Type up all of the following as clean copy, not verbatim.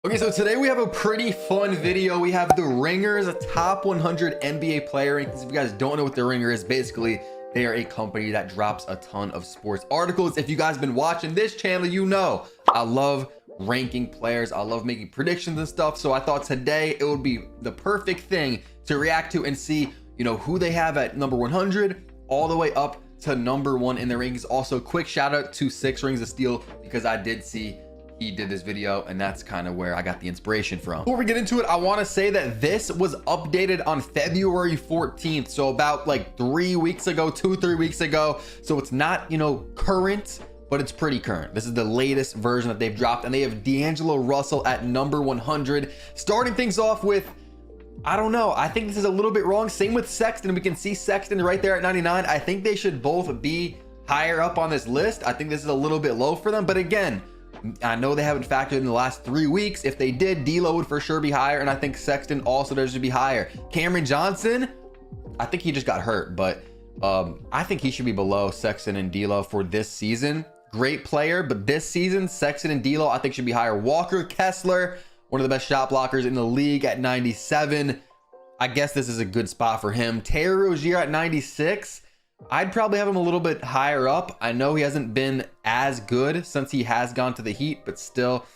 Okay, so today we have a pretty fun video. We have the Ringers, a top 100 NBA player rankings. If you guys don't know what the Ringer is, basically they are a company that drops a ton of sports articles. If you guys been watching this channel, you know I love ranking players. I love making predictions and stuff. So I thought today it would be the perfect thing to react to and see, you know, who they have at number 100 all the way up to number 1 in the rankings. Also, quick shout out to 6 Rings of Steel because I did see he did this video and that's kind of where I got the inspiration from. Before we get into it, I want to say that this was updated on February 14th, so about like 3 weeks ago, 2-3 weeks ago. So it's not, you know, current, but it's pretty current. This is the latest version that they've dropped, and they have D'Angelo Russell at number 100. Starting things off with, I don't know, I think this is a little bit wrong. Same with Sexton. We can see Sexton right there at 99. I think they should both be higher up on this list. I think this is a little bit low for them, but again, I know they haven't factored in the last 3 weeks. If they did, D'Lo would for sure be higher, and I think Sexton also deserves to be higher. Cameron Johnson, I think he just got hurt, but I think he should be below Sexton and D'Lo for this season. Great player, but this season, Sexton and D'Lo I think should be higher. Walker Kessler, one of the best shot blockers in the league at 97. I guess this is a good spot for him. Terry Rozier at 96. I'd probably have him a little bit higher up. I know he hasn't been as good since he has gone to the Heat, but still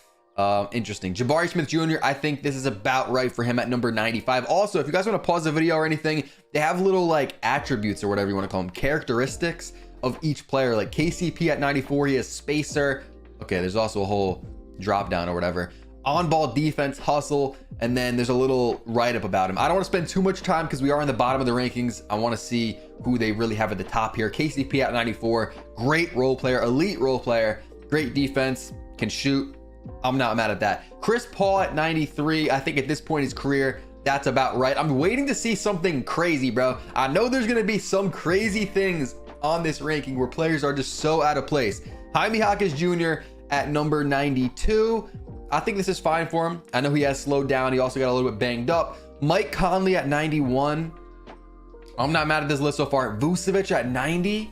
interesting. Jabari Smith Jr., I think this is about right for him at number 95. Also, if you guys want to pause the video or anything, they have little like attributes or whatever you want to call them, characteristics of each player. Like KCP at 94, he has spacer. Okay, there's also a whole drop down or whatever. On-ball defense, hustle, and then there's a little write-up about him. I don't want to spend too much time because we are in the bottom of the rankings. I want to see who they really have at the top here. KCP at 94, great role player, elite role player, great defense, can shoot. I'm not mad at that. Chris Paul at 93, I think at this point in his career, that's about right. I'm waiting to see something crazy, bro. I know there's going to be some crazy things on this ranking where players are just so out of place. Jaime Jaquez Jr. at number 92. I think this is fine for him. I know he has slowed down. He also got a little bit banged up. Mike Conley at 91. I'm not mad at this list so far. Vucevic at 90.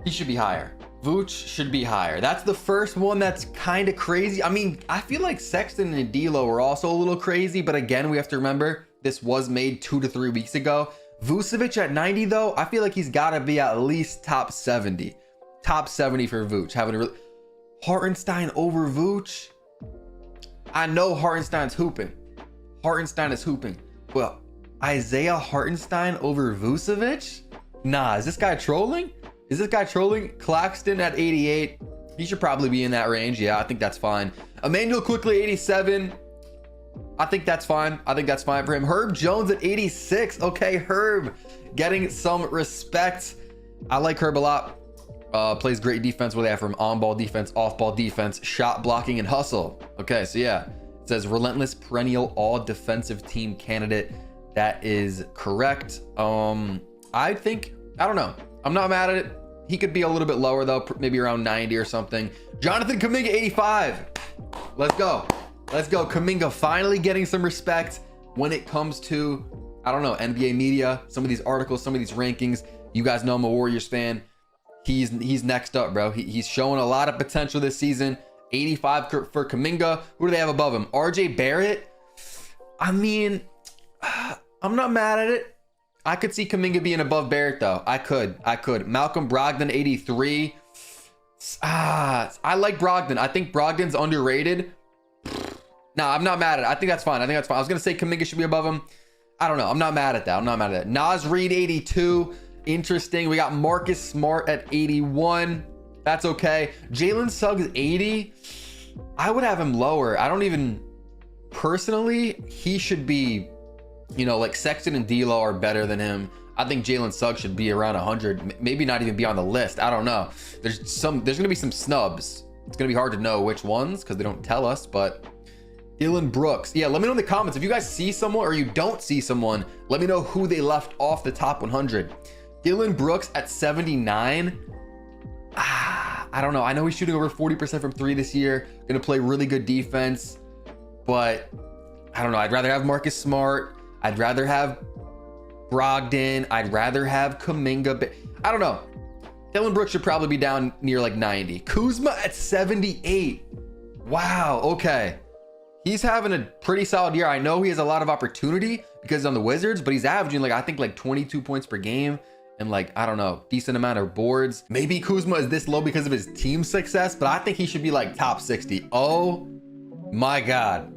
He should be higher. Vooch should be higher. That's the first one that's kind of crazy. I mean, I feel like Sexton and D'Lo were also a little crazy, but again, we have to remember this was made 2 to 3 weeks ago. Vucevic at 90 though, I feel like he's got to be at least top 70. Top 70 for Vooch. Having a really Hartenstein over Vooch. I know Hartenstein's hooping. Hartenstein is hooping. Well, Isaiah Hartenstein over Vucevic? Nah, is this guy trolling? Is this guy trolling? Claxton at 88. He should probably be in that range. Yeah, I think that's fine. Emmanuel Quickly, 87. I think that's fine. I think that's fine for him. Herb Jones at 86. Okay, Herb getting some respect. I like Herb a lot. Plays great defense. What they have from on-ball defense, off-ball defense, shot blocking, and hustle. Okay, so yeah, it says relentless, perennial, all-defensive team candidate. That is correct. I think, I don't know. I'm not mad at it. He could be a little bit lower though, maybe around 90 or something. Jonathan Kuminga, 85. Let's go. Let's go. Kuminga finally getting some respect when it comes to, I don't know, NBA media, some of these articles, some of these rankings. You guys know I'm a Warriors fan. He's next up, bro. He's showing a lot of potential this season. 85 for Kuminga. Who do they have above him? RJ Barrett. I mean, I'm not mad at it. I could see Kuminga being above Barrett though. I could. Malcolm Brogdon, 83. I like Brogdon. I think Brogdon's underrated. No, I'm not mad at it. I think that's fine. I was gonna say Kuminga should be above him. I don't know. I'm not mad at that. Naz Reid, 82. Interesting. We got Marcus Smart at 81. That's okay. Jalen Suggs, 80. I would have him lower. I don't even, personally, he should be, you know, like Sexton and D'Lo are better than him. I think Jalen Suggs should be around 100, maybe not even be on the list. I don't know. There's gonna be some snubs. It's gonna be hard to know which ones because they don't tell us, but Dylan Brooks. Yeah, let me know in the comments if you guys see someone or you don't see someone. Let me know who they left off the top 100. Dylan Brooks at 79. I don't know. I know he's shooting over 40% from 3 this year. Gonna play really good defense, but I don't know. I'd rather have Marcus Smart. I'd rather have Brogdon. I'd rather have Kuminga. I don't know. Dylan Brooks should probably be down near like 90. Kuzma at 78. Wow. Okay. he's having a pretty solid year. I know he has a lot of opportunity because he's on the Wizards, but he's averaging like, I think like 22 points per game and like, I don't know, decent amount of boards. Maybe Kuzma is this low because of his team success, but I think he should be like top 60. Oh my God.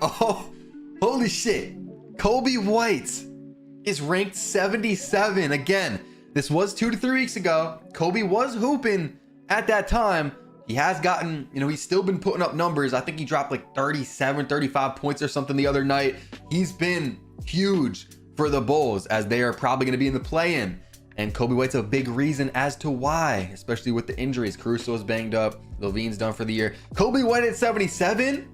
Oh, holy shit. Coby White is ranked 77. Again, this was 2 to 3 weeks ago. Coby was hooping at that time. He has gotten, you know, he's still been putting up numbers. I think he dropped like 37, 35 points or something the other night. He's been huge for the Bulls as they are probably going to be in the play-in. And Coby White's a big reason as to why, especially with the injuries. Caruso is banged up. LaVine's done for the year. Coby White at 77?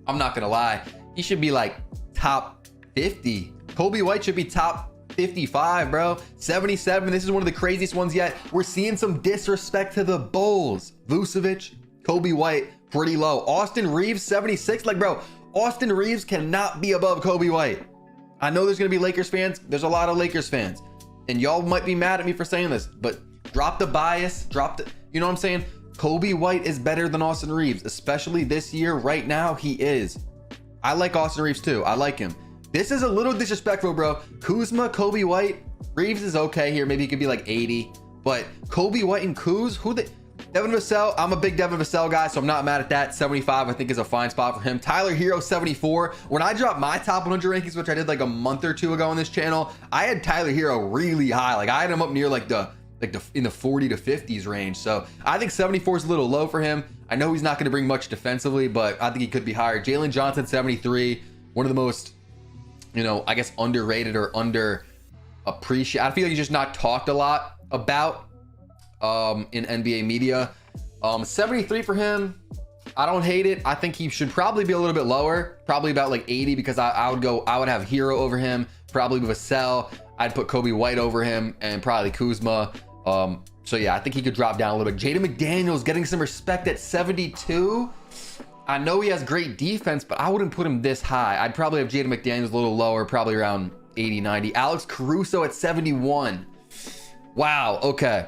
I'm not going to lie. He should be like top 50. Coby White should be top 55, bro. 77. This is one of the craziest ones yet. We're seeing some disrespect to the Bulls. Vucevic, Coby White, pretty low. Austin Reeves, 76. Like, bro, Austin Reeves cannot be above Coby White. I know there's going to be Lakers fans. There's a lot of Lakers fans. And y'all might be mad at me for saying this, but drop the bias, drop the, you know what I'm saying? Coby White is better than Austin Reeves, especially this year. Right now, he is. I like Austin Reeves too. I like him. This is a little disrespectful, bro. Kuzma, Coby White, Reeves is okay here. Maybe he could be like 80, but Coby White and Kuz, Devin Vassell, I'm a big Devin Vassell guy, so I'm not mad at that. 75, I think, is a fine spot for him. Tyler Hero, 74. When I dropped my top 100 rankings, which I did like a month or two ago on this channel, I had Tyler Hero really high. Like I had him up near like in the 40 to 50s range. So I think 74 is a little low for him. I know he's not going to bring much defensively, but I think he could be higher. Jalen Johnson, 73. One of the most, you know, I guess underrated or under appreciated. I feel like he's just not talked a lot about in NBA media. 73 for him. I don't hate it. I think he should probably be a little bit lower, probably about like 80, because I would have Hero over him, probably Vassell. I'd put Coby White over him and probably Kuzma. So yeah, I think he could drop down a little bit. Jaden McDaniels getting some respect at 72. I know he has great defense, but I wouldn't put him this high. I'd probably have Jaden McDaniels a little lower, probably around 80, 90. Alex Caruso at 71. Wow, okay.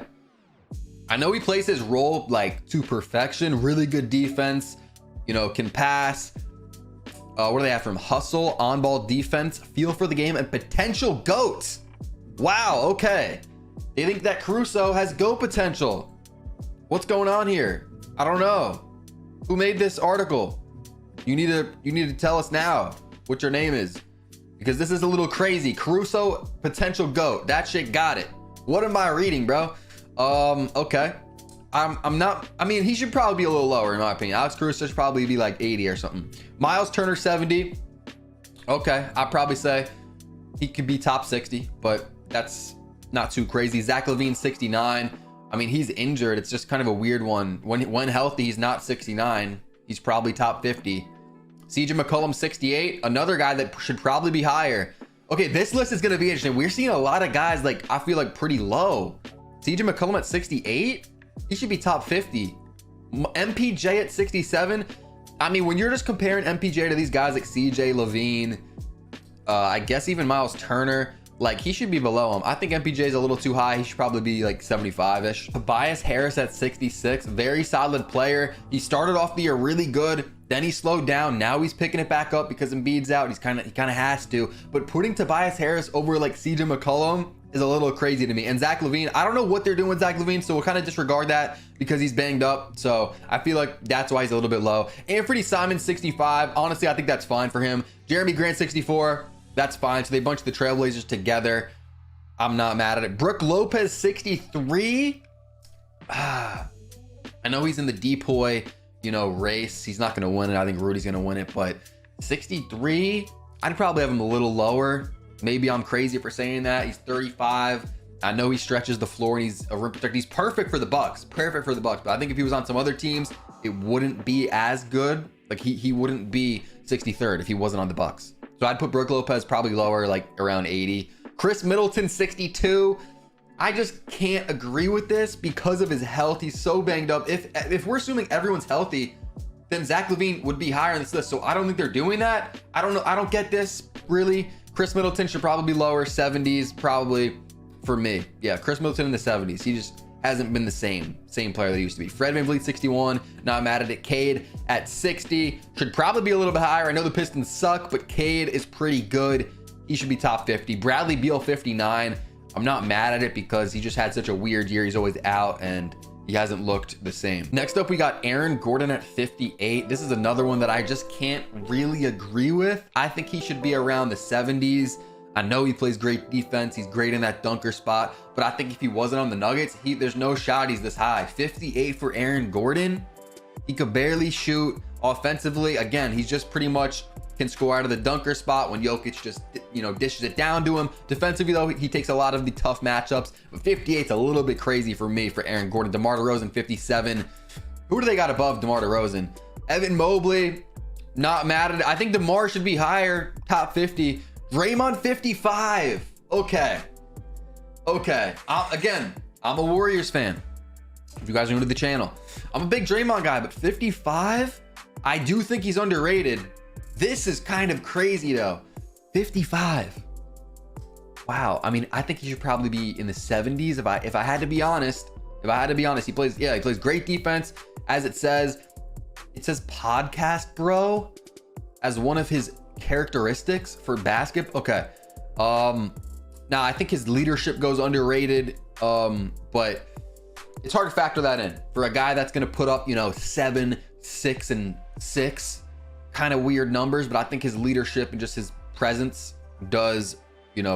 I know he plays his role like to perfection. Really good defense, you know, can pass. What do they have from hustle, on-ball defense, feel for the game, and potential GOAT. Wow, okay. They think that Caruso has GOAT potential. What's going on here? I don't know. Who made this article? You need to tell us now what your name is, because this is a little crazy. Caruso potential GOAT. That shit got it. What am I reading, bro? Okay. I'm not, I mean, he should probably be a little lower in my opinion. Alex Caruso should probably be like 80 or something. Miles Turner, 70. Okay. I'd probably say he could be top 60, but that's not too crazy. Zach LaVine, 69. I mean, he's injured. It's just kind of a weird one. When healthy, he's not 69. He's probably top 50. CJ McCollum, 68. Another guy that should probably be higher. Okay, this list is going to be interesting. We're seeing a lot of guys like, I feel like pretty low. CJ McCollum at 68. He should be top 50. MPJ at 67. I mean, when you're just comparing MPJ to these guys like CJ, LaVine, I guess even Miles Turner, like he should be below him. I think MPJ is a little too high. He should probably be like 75-ish. Tobias Harris at 66. Very solid player. He started off the year really good. Then he slowed down. Now he's picking it back up because Embiid's out. He kind of has to. But putting Tobias Harris over like CJ McCollum is a little crazy to me. And Zach LaVine, I don't know what they're doing with Zach LaVine, so we'll kind of disregard that because he's banged up. So I feel like that's why he's a little bit low. Anthony Simon, 65. Honestly, I think that's fine for him. Jeremy Grant, 64. That's fine. So they bunch the Trailblazers together. I'm not mad at it. Brook Lopez, 63. I know he's in the DPOY, you know, race. He's not going to win it. I think Rudy's going to win it, but 63, I'd probably have him a little lower. Maybe I'm crazy for saying that. He's 35. I know he stretches the floor and he's a rim protector. He's perfect for the Bucks. Perfect for the Bucks. But I think if he was on some other teams, it wouldn't be as good. Like he wouldn't be 63rd if he wasn't on the Bucks. So I'd put Brook Lopez probably lower, like around 80. Chris Middleton, 62. I just can't agree with this because of his health. He's so banged up. If we're assuming everyone's healthy, then Zach LaVine would be higher on this list. So I don't think they're doing that. I don't know. I don't get this really. Chris Middleton should probably be lower, 70s probably for me. Yeah, Chris Middleton in the 70s. hasn't been the same player that he used to be. Fred VanVleet 61, not mad at it. Cade at 60, should probably be a little bit higher. I know the Pistons suck, but Cade is pretty good. He should be top 50. Bradley Beal 59, I'm not mad at it because he just had such a weird year. He's always out and he hasn't looked the same. Next up, we got Aaron Gordon at 58. This is another one that I just can't really agree with. I think he should be around the 70s. I know he plays great defense. He's great in that dunker spot, but I think if he wasn't on the Nuggets, there's no shot he's this high. 58 for Aaron Gordon. He could barely shoot offensively. Again, he's just pretty much can score out of the dunker spot when Jokic just, dishes it down to him. Defensively, though, he takes a lot of the tough matchups. But 58's a little bit crazy for me for Aaron Gordon. DeMar DeRozan, 57. Who do they got above DeMar DeRozan? Evan Mobley, not mad at it. I think DeMar should be higher, top 50. Draymond, 55. Okay. Again, I'm a Warriors fan. If you guys are new to the channel, I'm a big Draymond guy, but 55, I do think he's underrated. This is kind of crazy though. 55. Wow. I mean, I think he should probably be in the 70s. If I had to be honest, he plays great defense. As it says podcast bro as one of his characteristics for basketball. Okay. Now I think his leadership goes underrated. But it's hard to factor that in for a guy that's going to put up, 7, 6, and 6 kind of weird numbers. But I think his leadership and just his presence does,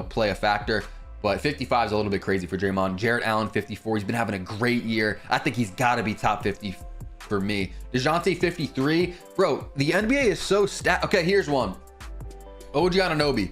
play a factor. But 55 is a little bit crazy for Draymond. Jarrett Allen, 54. He's been having a great year. I think he's got to be top 50 for me. DeJounte, 53. Bro, the NBA is so stacked. Okay, here's one. OG Anunoby,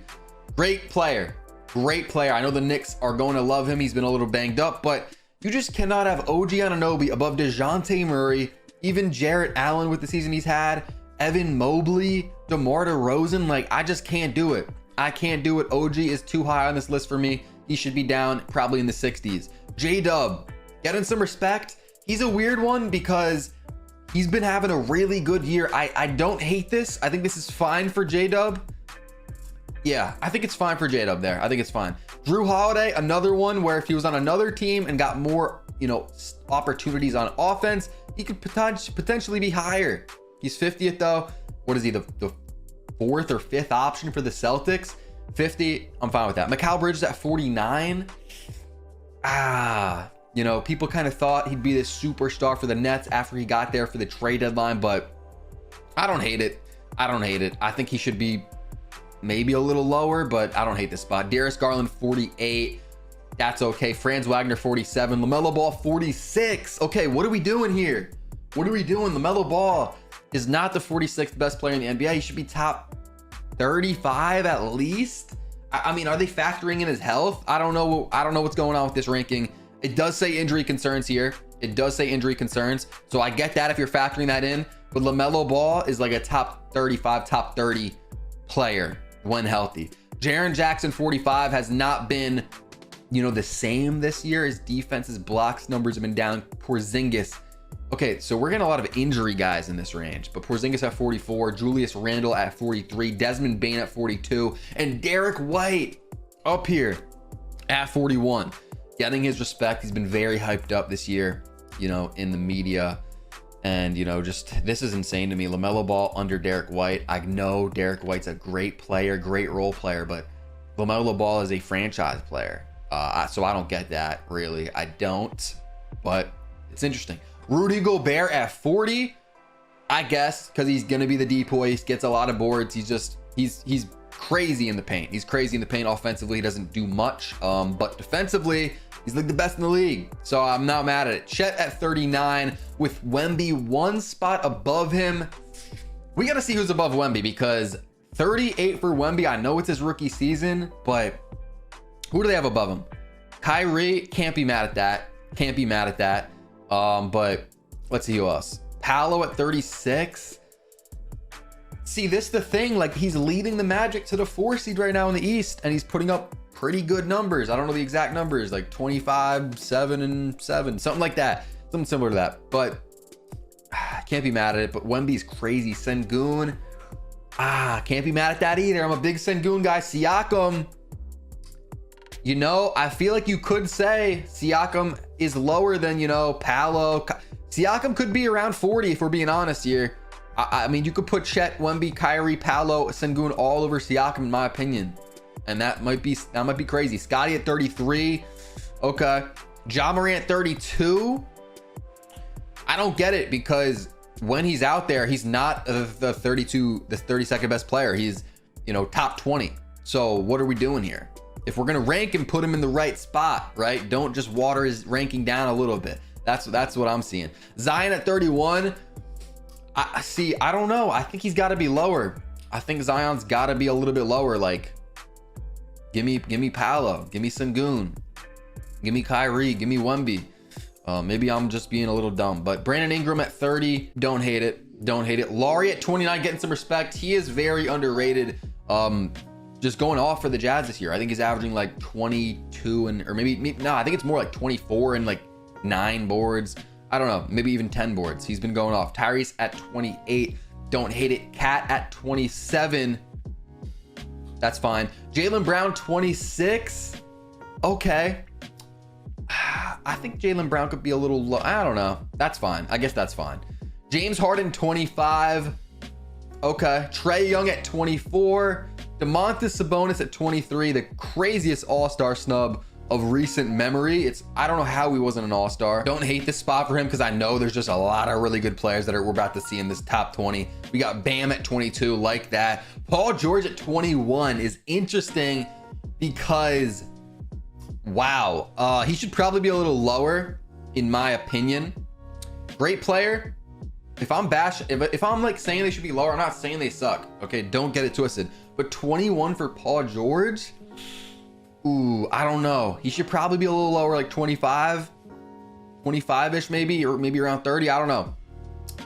great player. I know the Knicks are going to love him. He's been a little banged up, but you just cannot have OG Anunoby above DeJounte Murray, even Jarrett Allen with the season he's had, Evan Mobley, DeMar DeRozan. Like, I just can't do it. I can't do it. OG is too high on this list for me. He should be down probably in the 60s. J-Dub, get him some respect. He's a weird one because he's been having a really good year. I don't hate this. I think this is fine for J-Dub. Yeah, I think it's fine for J-Dub there. I think it's fine. Drew Holiday, another one where if he was on another team and got more, opportunities on offense, he could potentially be higher. He's 50th though. What is he, the 4th or 5th option for the Celtics? 50, I'm fine with that. Mikal Bridges at 49. People kind of thought he'd be this superstar for the Nets after he got there for the trade deadline, but I don't hate it. I think he should be maybe a little lower, but I don't hate this spot. Darius Garland, 48. That's okay. Franz Wagner, 47. LaMelo Ball, 46. Okay, what are we doing here? LaMelo Ball is not the 46th best player in the NBA. He should be top 35 at least. I mean, are they factoring in his health? I don't know what's going on with this ranking. It does say injury concerns here. So I get that if you're factoring that in, but LaMelo Ball is like a top 35, top 30 player when healthy. Jaren Jackson, 45, has not been, the same this year. His defense's blocks numbers have been down. Porzingis. Okay, so we're getting a lot of injury guys in this range, but Porzingis at 44, Julius Randle at 43, Desmond Bane at 42, and Derek White up here at 41. Getting his respect. He's been very hyped up this year, in the media. And, just this is insane to me. LaMelo Ball under Derek White. I know Derek White's a great player, great role player, but LaMelo Ball is a franchise player. So I don't get that, really. I don't, but it's interesting. Rudy Gobert at 40, I guess, because he's going to be the decoy. He gets a lot of boards. He's crazy in the paint. Offensively, he doesn't do much, but defensively, he's like the best in the league. So I'm not mad at it. Chet at 39 with Wemby one spot above him. We got to see who's above Wemby because 38 for Wemby. I know it's his rookie season, but who do they have above him? Kyrie, can't be mad at that. But let's see who else. Paolo at 36. See, this the thing, like he's leading the Magic to the 4 seed right now in the East, and he's putting up pretty good numbers. I don't know the exact numbers, like 25, 7, and 7, something like that. Something similar to that. But can't be mad at it. But Wemby's crazy. Sengun. Can't be mad at that either. I'm a big Sengun guy. Siakam. You know, I feel like you could say Siakam is lower than, you know, Paolo. Siakam could be around 40 if we're being honest here. I mean, you could put Chet, Wemby, Kyrie, Paolo, Sengun all over Siakam in my opinion. And that might be crazy. Scotty at 33. Okay. Ja Morant 32. I don't get it because when he's out there, he's not the 32nd best player. He's, you know, top 20. So what are we doing here? If we're gonna rank him, put him in the right spot, right? Don't just water his ranking down a little bit. That's what I'm seeing. Zion at 31. I don't know. I think he's got to be lower. I think Zion's got to be a little bit lower. Like, give me Paolo, give me Sengun, give me Kyrie, give me Wemby. Maybe I'm just being a little dumb, but Brandon Ingram at 30. Don't hate it. Don't hate it. Laurie at 29, getting some respect. He is very underrated. Just going off for the Jazz this year. I think he's averaging like 22 or maybe no, I think it's more like 24 and like 9 boards. I don't know, maybe even 10 boards. He's been going off. Tyrese at 28. Don't hate it. Cat at 27. That's fine. Jaylen Brown 26. Okay. I think Jaylen Brown could be a little low. I don't know. That's fine. I guess that's fine. James Harden 25. Okay. Trae Young at 24. Domantas Sabonis at 23. The craziest all-star snub of recent memory. I don't know how he wasn't an all-star. Don't hate this spot for him because I know there's just a lot of really good players that we're about to see in this top 20. We got Bam at 22, like that. Paul George at 21 is interesting because, wow, he should probably be a little lower in my opinion. Great player. If I'm like saying they should be lower, I'm not saying they suck. Okay, don't get it twisted. But 21 for Paul George. Ooh, I don't know. He should probably be a little lower, like 25-ish maybe, or maybe around 30. I don't know.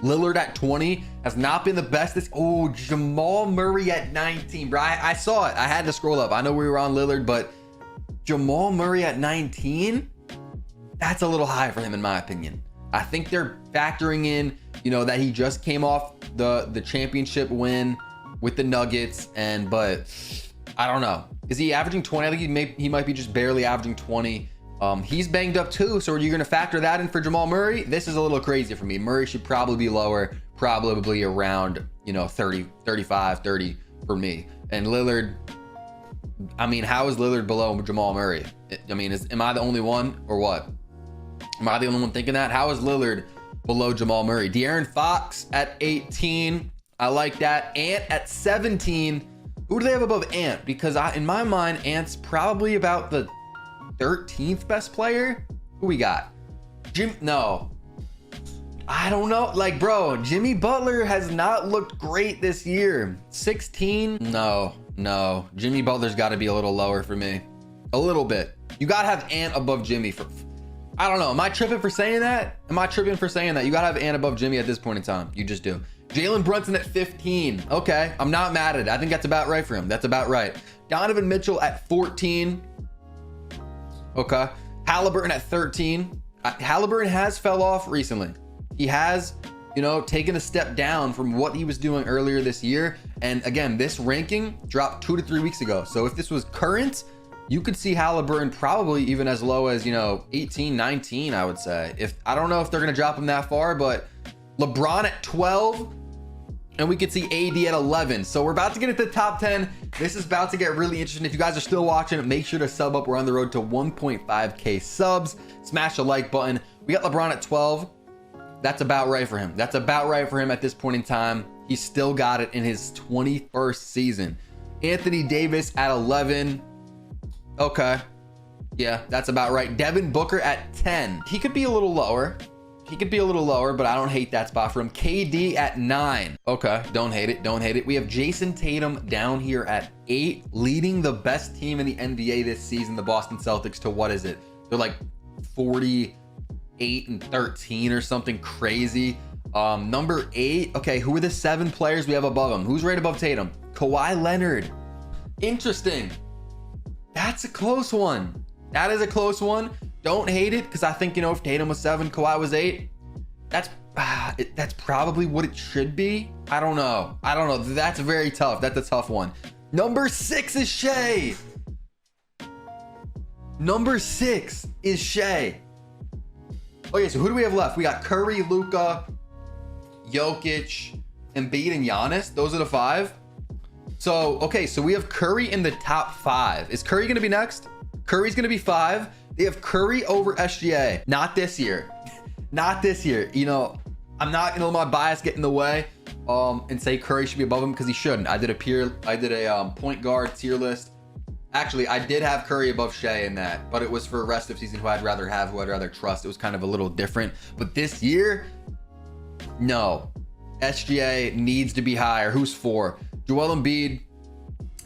Lillard at 20 has not been the best. Oh, Jamal Murray at 19, bro. I saw it. I had to scroll up. I know we were on Lillard, but Jamal Murray at 19, that's a little high for him in my opinion. I think they're factoring in, you know, that he just came off the championship win with the Nuggets, but I don't know. Is he averaging 20? I think he might be just barely averaging 20. He's banged up too, so are you going to factor that in for Jamal Murray? This is a little crazy for me. Murray should probably be lower, probably around, you know, 30, 35, 30 for me. And Lillard, I mean, how is Lillard below Jamal Murray? I mean, am I the only one or what? Am I the only one thinking that? How is Lillard below Jamal Murray? De'Aaron Fox at 18. I like that. Ant at 17. Who do they have above Ant? Because in my mind, Ant's probably about the 13th best player. Who we got? No. I don't know. Like, bro, Jimmy Butler has not looked great this year. 16? No. Jimmy Butler's got to be a little lower for me. A little bit. You got to have Ant above Jimmy. I don't know. Am I tripping for saying that? You got to have Ant above Jimmy at this point in time. You just do. Jalen Brunson at 15. Okay, I'm not mad at it. I think that's about right for him. That's about right. Donovan Mitchell at 14. Okay. Halliburton at 13. Halliburton has fell off recently. He has, you know, taken a step down from what he was doing earlier this year. And again, this ranking dropped 2 to 3 weeks ago. So if this was current, you could see Halliburton probably even as low as, you know, 18, 19, I would say. I don't know if they're going to drop him that far, but LeBron at 12. And we could see AD at 11. So we're about to get into the top 10. This is about to get really interesting. If you guys are still watching, make sure to sub up. We're on the road to 1.5K subs. Smash the like button. We got LeBron at 12. That's about right for him. That's about right for him at this point in time. He's still got it in his 21st season. Anthony Davis at 11. Okay. Yeah, that's about right. Devin Booker at 10. He could be a little lower. But I don't hate that spot for him. KD at 9. Okay, don't hate it. We have Jason Tatum down here at 8, leading the best team in the NBA this season, the Boston Celtics, to what is it? They're like 48 and 13 or something crazy. Number 8. Okay, who are the 7 players we have above him? Who's right above Tatum? Kawhi Leonard. Interesting. That's a close one. That is a close one. Don't hate it, because I think, you know, if Tatum was 7, Kawhi was 8, that's probably what it should be. I don't know. That's very tough. That's a tough one. Number 6 is Shea. Number 6 is Shea. Okay, so who do we have left? We got Curry, Luka, Jokic, Embiid, and Giannis. Those are the 5. So, okay, so we have Curry in the top 5. Is Curry going to be next? Curry's going to be 5. They have Curry over SGA. Not this year. Not this year. You know, I'm not going to let my bias get in the way and say Curry should be above him, because he shouldn't. I did a point guard tier list. Actually, I did have Curry above Shea in that, but it was for rest of season who I'd rather have, who I'd rather trust. It was kind of a little different. But this year, no. SGA needs to be higher. Who's 4? Joel Embiid.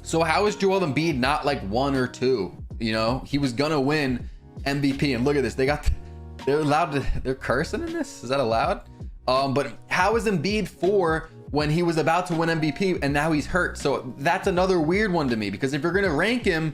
So how is Joel Embiid not like 1 or 2? You know, he was gonna win MVP, and look at this. They're cursing in this. Is that allowed? But how is Embiid 4 when he was about to win MVP and now he's hurt? So that's another weird one to me, because if you're gonna rank him,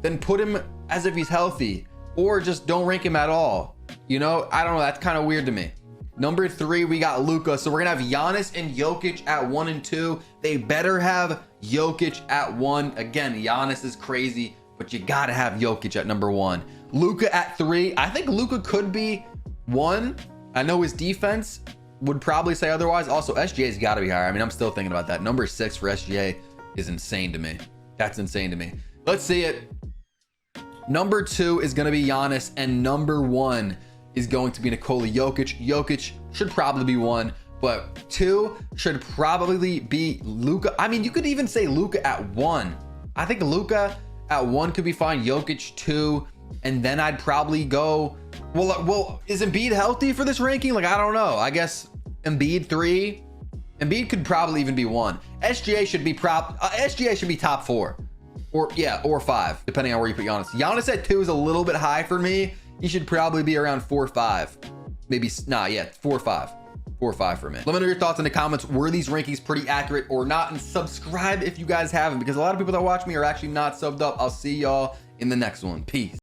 then put him as if he's healthy, or just don't rank him at all. You know, I don't know. That's kind of weird to me. Number 3, we got Luka. So we're gonna have Giannis and Jokic at 1 and 2. They better have Jokic at 1. Again, Giannis is crazy, but you gotta have Jokic at number 1. Luka at 3. I think Luka could be 1. I know his defense would probably say otherwise. Also, SGA's got to be higher. I mean, I'm still thinking about that. Number 6 for SGA is insane to me. That's insane to me. Let's see it. Number 2 is going to be Giannis, and number 1 is going to be Nikola Jokic. Jokic should probably be 1, but 2 should probably be Luka. I mean, you could even say Luka at 1. I think Luka at 1 could be fine. Jokic 2, and then I'd probably go. Well, is Embiid healthy for this ranking? Like, I don't know. I guess Embiid 3. Embiid could probably even be 1. SGA should be top 4, or 5, depending on where you put Giannis. Giannis at 2 is a little bit high for me. He should probably be around 4 or 5. Maybe 4 or 5. 4 or 5 for me. Let me know your thoughts in the comments. Were these rankings pretty accurate or not? And subscribe if you guys haven't, because a lot of people that watch me are actually not subbed up. I'll see y'all in the next one. Peace.